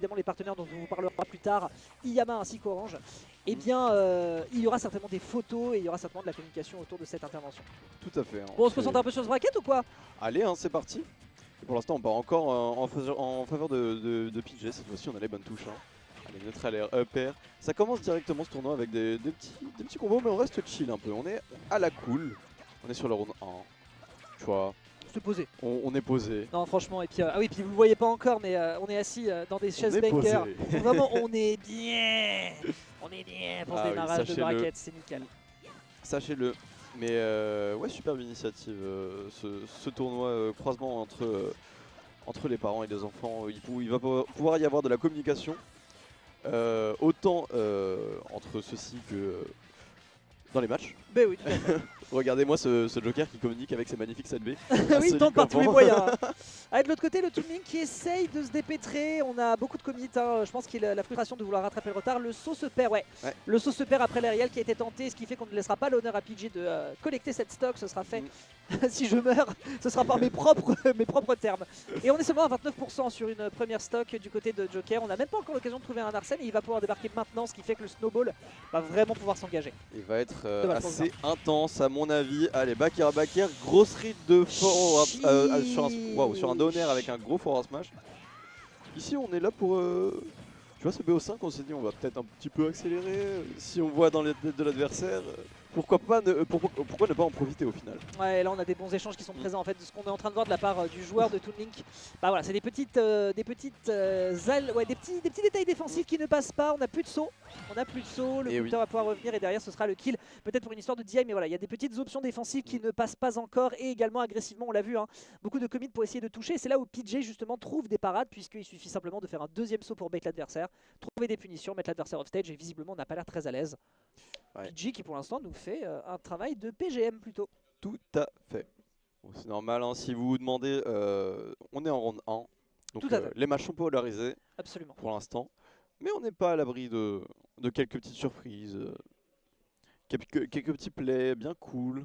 évidemment les partenaires dont on vous parlera plus tard, Iyama ainsi qu'Orange, eh bien il y aura certainement des photos et il y aura certainement de la communication autour de cette intervention. Tout à fait. Hein. Bon, on se concentre un peu sur ce bracket ou quoi? Allez, hein, c'est parti. Et pour l'instant, on part encore en faveur de PJ. Cette fois-ci, on a les bonnes touches. Hein. Allez, neutral air, up air. Ça commence directement ce tournoi avec des petits combos, mais on reste chill un peu. On est à la cool. On est sur le round 1. Tu vois, Se poser. on est posé. Non, franchement, et puis, ah oui, puis vous le voyez pas encore, mais on est assis dans des chaises est posé. banger. Donc vraiment, on est bien. On est bien pour ce Ah oui, démarrage de sachez-le. bracket, c'est nickel. Sachez-le. Mais ouais, superbe initiative. Ce tournoi croisement entre les parents et les enfants. Il va pouvoir y avoir de la communication. Autant entre ceux-ci que dans les matchs. Ben oui, tout à fait. Regardez-moi ce Joker qui communique avec ses magnifiques 7B. Oui, il tente par tous les moyens. Ah, de l'autre côté, le Toon Link qui essaye de se dépêtrer. On a beaucoup de commits. Hein. Je pense qu'il a la frustration de vouloir rattraper le retard. Le saut se perd, ouais. Le saut se perd après l'Ariel qui a été tenté, ce qui fait qu'on ne laissera pas l'honneur à PJ de collecter cette stock. Ce sera fait. Si je meurs, ce sera par mes propres termes. Et on est seulement à 29% sur une première stock du côté de Joker. On n'a même pas encore l'occasion de trouver un Arsène et il va pouvoir débarquer maintenant, ce qui fait que le snowball va vraiment pouvoir s'engager. Il va être Dommage, assez intense à mon avis. Allez, back air, grosse read de sur un down air avec un gros forward smash. Ici on est là pour... tu vois ce BO5, on s'est dit on va peut-être un petit peu accélérer. Si on voit dans les têtes de l'adversaire, pourquoi ne pas en profiter au final. Ouais, là on a des bons échanges qui sont présents en fait de ce qu'on est en train de voir de la part du joueur de Toon Link. Bah voilà, c'est des petits détails défensifs qui ne passent pas. On n'a plus de saut, le Et counter va pouvoir revenir et derrière ce sera le kill. Peut-être pour une histoire de DI, mais voilà, il y a des petites options défensives qui ne passent pas encore et également agressivement, on l'a vu, hein, beaucoup de commits pour essayer de toucher. C'est là où PJ justement trouve des parades puisqu'il suffit simplement de faire un deuxième saut pour bait l'adversaire, trouver des punitions, mettre l'adversaire off stage et visiblement on n'a pas l'air très à l'aise. Ouais. PJ qui pour l'instant nous fait un travail de PGM plutôt. Tout à fait. Bon, c'est normal, hein, si vous vous demandez, on est en round 1. Donc Tout à fait. les matchs sont polarisés Absolument. pour l'instant. Mais on n'est pas à l'abri de quelques petites surprises. Quelques petits plays bien cool.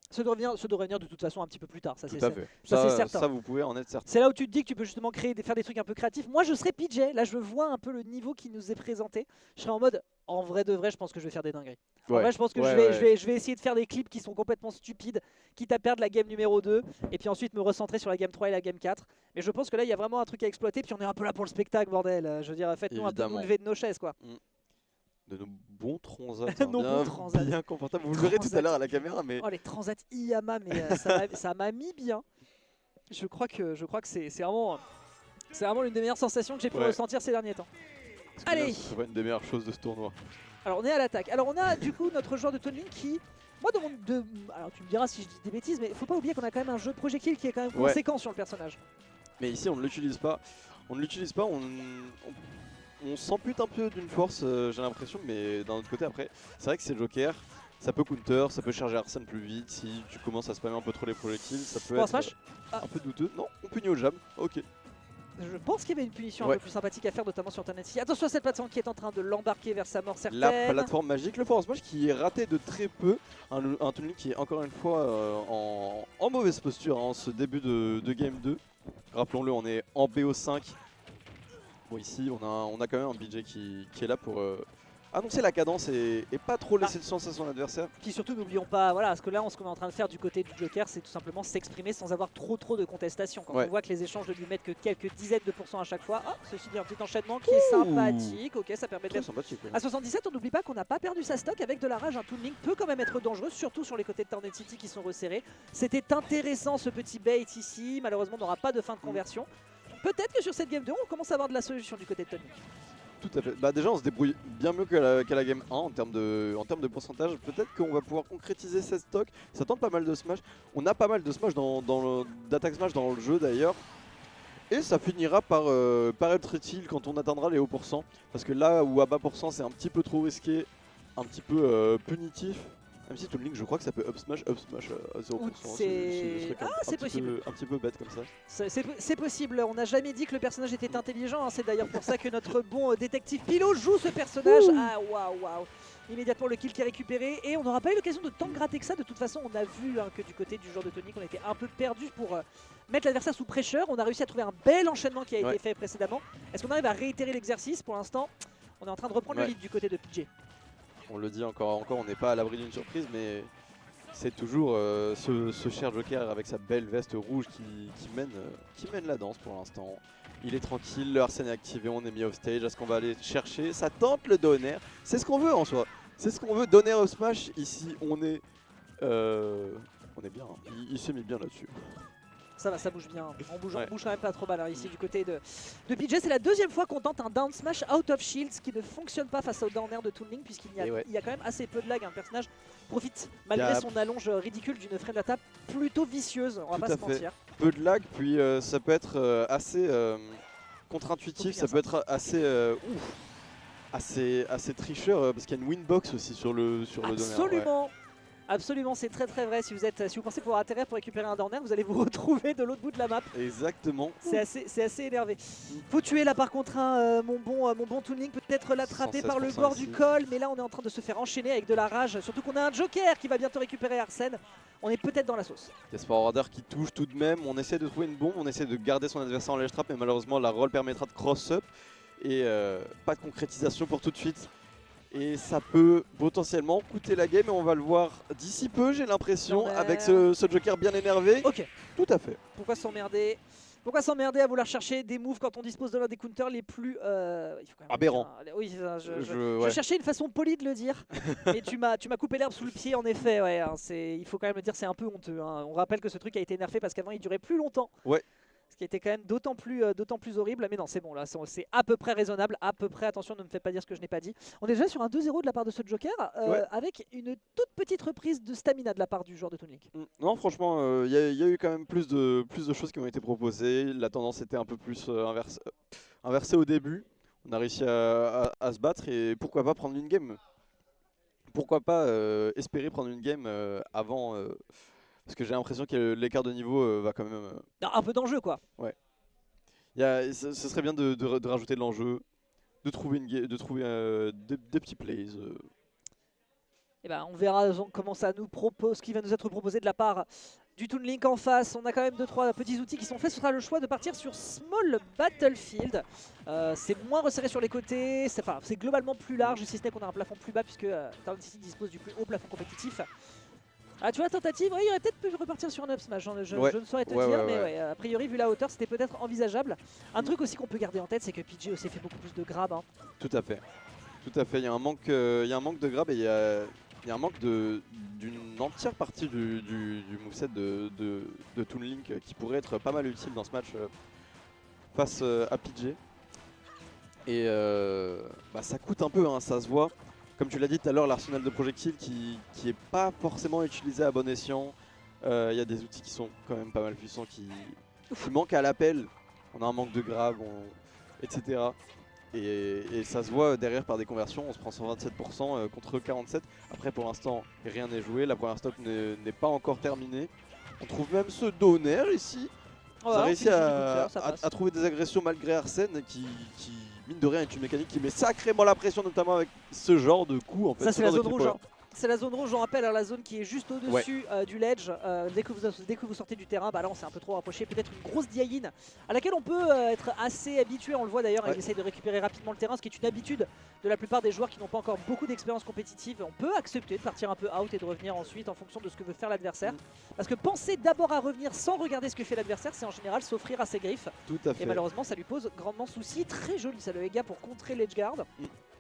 Ça doit revenir de toute façon un petit peu plus tard, ça c'est fait. certain. Ça, vous pouvez en être certain. C'est là où tu te dis que tu peux justement faire des trucs un peu créatifs. Moi je serais PJ, là je vois un peu le niveau qui nous est présenté. Je serais en mode, en vrai de vrai, je pense que je vais faire des dingueries. En vrai, je pense que je vais essayer de faire des clips qui sont complètement stupides, quitte à perdre la game numéro 2, et puis ensuite me recentrer sur la game 3 et la game 4. Mais je pense que là il y a vraiment un truc à exploiter, puis on est un peu là pour le spectacle, bordel. Je veux dire, faites-nous un peu nous lever de nos chaises quoi. De nos bons transats, bien confortables. Vous le verrez tout à l'heure à la caméra, mais... Oh les transats Iyama, mais ça m'a mis bien. Je crois que c'est vraiment l'une des meilleures sensations que j'ai pu ressentir ces derniers temps. Allez, c'est pas une des meilleures choses de ce tournoi. Alors on est à l'attaque. Alors on a du coup notre joueur de Toon Link qui... Moi alors tu me diras si je dis des bêtises, mais faut pas oublier qu'on a quand même un jeu de projectile qui est quand même conséquent sur le personnage. Mais ici on ne l'utilise pas. On s'ampute un peu d'une force, j'ai l'impression, mais d'un autre côté après, c'est vrai que c'est Joker, ça peut counter, ça peut charger Arsène plus vite, si tu commences à spammer un peu trop les projectiles, ça peut être un peu douteux. Non, on punit au jab, ok. Je pense qu'il y avait une punition un peu plus sympathique à faire, notamment sur Tanetsi. Attention à cette plateforme qui est en train de l'embarquer vers sa mort certaine. La plateforme magique, le force smash qui est raté de très peu, un Toon Link qui est encore une fois en mauvaise posture en ce début de Game 2. Rappelons-le, on est en BO5. Bon, ici, on a quand même un BJ qui est là pour annoncer la cadence et pas trop laisser de chance à son adversaire. Puis surtout, n'oublions pas, voilà, parce que là, ce qu'on est en train de faire du côté du Joker, c'est tout simplement s'exprimer sans avoir trop de contestation. Quand on voit que les échanges ne lui mettent que quelques dizaines de pourcents à chaque fois, ceci dit, un petit enchaînement qui est sympathique. Ok, ça permet d'être sympathique. À 77, on n'oublie pas qu'on n'a pas perdu sa stock avec de la rage. Un Toon Link peut quand même être dangereux, surtout sur les côtés de Tornado City qui sont resserrés. C'était intéressant ce petit bait ici. Malheureusement, on n'aura pas de fin de conversion. Peut-être que sur cette game 2, on commence à avoir de la solution du côté de Toon Link. Tout à fait. Bah déjà on se débrouille bien mieux qu'à la game 1 en termes de pourcentage. Peut-être qu'on va pouvoir concrétiser cette stock. Ça tente pas mal de smash. On a pas mal de smash d'attaque smash dans le jeu d'ailleurs. Et ça finira par être utile quand on atteindra les hauts pourcents. Parce que là où à bas pourcent c'est un petit peu trop risqué, un petit peu punitif. Même si Toon Link, je crois que ça peut up smash à 0%. C'est possible. Un petit peu bête comme ça. C'est possible, on n'a jamais dit que le personnage était intelligent, hein. C'est d'ailleurs pour ça que notre bon détective Pilo joue ce personnage. Ah waouh. Immédiatement le kill qui est récupéré et on n'aura pas eu l'occasion de tant gratter que ça. De toute façon on a vu que du côté du joueur de Tonic on était un peu perdu pour mettre l'adversaire sous pressure. On a réussi à trouver un bel enchaînement qui a été fait précédemment. Est-ce qu'on arrive à réitérer l'exercice? Pour l'instant on est en train de reprendre le lead du côté de PJ. On le dit encore, on n'est pas à l'abri d'une surprise, mais c'est toujours ce cher Joker avec sa belle veste rouge qui mène la danse pour l'instant. Il est tranquille, le Arsène est activé, on est mis off stage. Est-ce qu'on va aller chercher? Ça tente le Donner. C'est ce qu'on veut en soi. C'est ce qu'on veut. Donner au smash. Ici, on est bien. Il s'est mis bien là-dessus. Ça va, ça bouge bien. On bouge quand même pas trop mal ici du côté de PJ. C'est la deuxième fois qu'on tente un down smash out of shields qui ne fonctionne pas face au down air de Toon Link puisqu'il y a quand même assez peu de lag. Un personnage profite malgré son allonge ridicule d'une frame d'attaque plutôt vicieuse, on va pas se mentir. Peu de lag, puis ça peut être assez contre-intuitif, ça peut être assez tricheur parce qu'il y a une winbox aussi sur le donner. Absolument, c'est très vrai. Si vous pensez pouvoir atterrir pour récupérer un down air, vous allez vous retrouver de l'autre bout de la map. Exactement. C'est assez énervé. Faut tuer là par contre mon bon Toon Link, peut-être l'attraper par le bord du col, mais là on est en train de se faire enchaîner avec de la rage, surtout qu'on a un Joker qui va bientôt récupérer Arsène. On est peut-être dans la sauce. Desperate Warder qui touche tout de même, on essaie de trouver une bombe, on essaie de garder son adversaire en ledge trap, mais malheureusement la roll permettra de cross-up et pas de concrétisation pour tout de suite. Et ça peut potentiellement coûter la game et on va le voir d'ici peu, j'ai l'impression, avec ce Joker bien énervé. Ok. Tout à fait. Pourquoi s'emmerder à vouloir chercher des moves quand on dispose de l'un des counters les plus aberrants? Oui, je cherchais une façon polie de le dire, mais tu m'as coupé l'herbe sous le pied en effet. Il faut quand même le dire, c'est un peu honteux. On rappelle que ce truc a été nerfé parce qu'avant il durait plus longtemps. Ouais. Ce qui était quand même d'autant plus horrible. Mais non, c'est bon, là, c'est à peu près raisonnable. À peu près, attention, ne me fais pas dire ce que je n'ai pas dit. On est déjà sur un 2-0 de la part de ce Joker, avec une toute petite reprise de stamina de la part du joueur de Toon Link. Non, franchement, il y a eu quand même plus de choses qui ont été proposées. La tendance était un peu plus inversée au début. On a réussi à se battre et pourquoi pas prendre une game. Pourquoi pas espérer prendre une game avant... Parce que j'ai l'impression que l'écart de niveau va quand même... un peu d'enjeu quoi. Ouais. Ce serait bien de rajouter de l'enjeu, de trouver des petits plays. Et on verra comment ça nous propose, ce qui va nous être proposé de la part du Toon Link en face. On a quand même 2-3 petits outils qui sont faits. Ce sera le choix de partir sur Small Battlefield. C'est moins resserré sur les côtés, c'est globalement plus large, si ce n'est qu'on a un plafond plus bas puisque Town City dispose du plus haut plafond compétitif. Ah tu vois, tentative, il aurait peut-être pu repartir sur un up smash, je ne saurais te dire, mais a priori vu la hauteur c'était peut-être envisageable. Un truc aussi qu'on peut garder en tête, c'est que PJ aussi fait beaucoup plus de grab. Tout à fait, il y a un manque de grab et il y a un manque d'une entière partie du moveset de Toon Link qui pourrait être pas mal utile dans ce match face à PJ. Et ça coûte un peu, ça se voit. Comme tu l'as dit tout à l'heure, l'arsenal de projectiles qui est pas forcément utilisé à bon escient. Il y a des outils qui sont quand même pas mal puissants qui manquent à l'appel. On a un manque de grab, etc. Et ça se voit derrière par des conversions. On se prend 127% contre 47%. Après pour l'instant rien n'est joué. La première stop n'est pas encore terminée. On trouve même ce donner ici. Ça a réussi à trouver des agressions malgré Arsène qui mine de rien est une mécanique qui met sacrément la pression, notamment avec ce genre de coup en fait. Ça c'est la zone rouge. C'est la zone rouge, j'en rappelle, la zone qui est juste au-dessus du ledge. Dès que vous sortez du terrain, là on s'est un peu trop rapproché. Peut-être une grosse die-in à laquelle on peut être assez habitué. On le voit d'ailleurs, il essaye de récupérer rapidement le terrain, ce qui est une habitude de la plupart des joueurs qui n'ont pas encore beaucoup d'expérience compétitive. On peut accepter de partir un peu out et de revenir ensuite en fonction de ce que veut faire l'adversaire. Parce que penser d'abord à revenir sans regarder ce que fait l'adversaire, c'est en général s'offrir à ses griffes. Tout à fait. Et malheureusement ça lui pose grandement souci. Très joli ça le Ega pour contrer l'edge guard.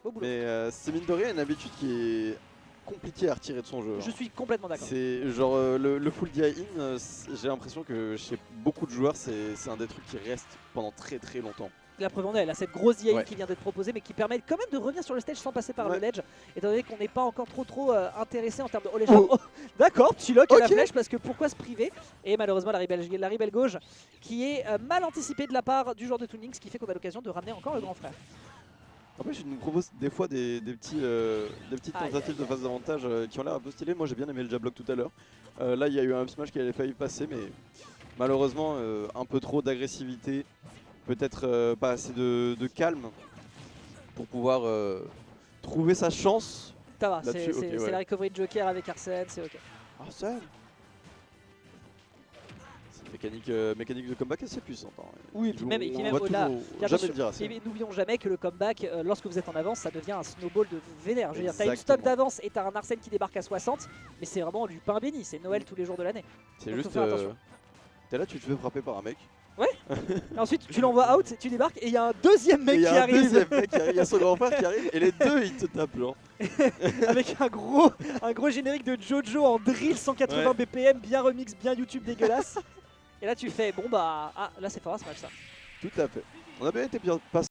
Beau boulot. Mais c'est mine de rien une habitude qui est compliqué à retirer de son jeu. Je suis complètement d'accord. C'est genre le full die-in, j'ai l'impression que chez beaucoup de joueurs c'est un des trucs qui reste pendant très longtemps. La preuve en est, elle a cette grosse die-in qui vient d'être proposée mais qui permet quand même de revenir sur le stage sans passer par le ledge, étant donné qu'on n'est pas encore trop intéressé en termes de D'accord, petit lock à la flèche parce que pourquoi se priver. Et malheureusement la rebelle gauche qui est mal anticipée de la part du joueur de Toon Link, ce qui fait qu'on a l'occasion de ramener encore le grand frère. En plus, il nous propose des fois des petites tentatives de phase d'avantage qui ont l'air un peu stylées. Moi, j'ai bien aimé le jab block tout à l'heure. Là, il y a eu un up smash qui avait failli passer, mais malheureusement, un peu trop d'agressivité. Peut-être pas assez de calme pour pouvoir trouver sa chance. Ça va, c'est la recovery de Joker avec Arsène, c'est ok. Arsène, mécanique de comeback assez puissante. Hein. Oui, et puis même au-delà. N'oublions jamais que le comeback, lorsque vous êtes en avance, ça devient un snowball de vénère. Je veux dire, t'as une stock d'avance et t'as un Arsène qui débarque à 60, mais c'est vraiment du pain béni, c'est Noël tous les jours de l'année. C'est juste. T'es là, tu te fais frapper par un mec. Ouais. Et ensuite, tu l'envoies out, tu débarques et il y a un deuxième mec qui arrive. Il y a son grand frère qui arrive et les deux ils te tapent genre. Avec un gros générique de Jojo en drill 180 BPM, bien remix, bien YouTube dégueulasse. Et là tu fais bon bah là c'est fort ce match ça. Tout à fait. On a bien été bien passé.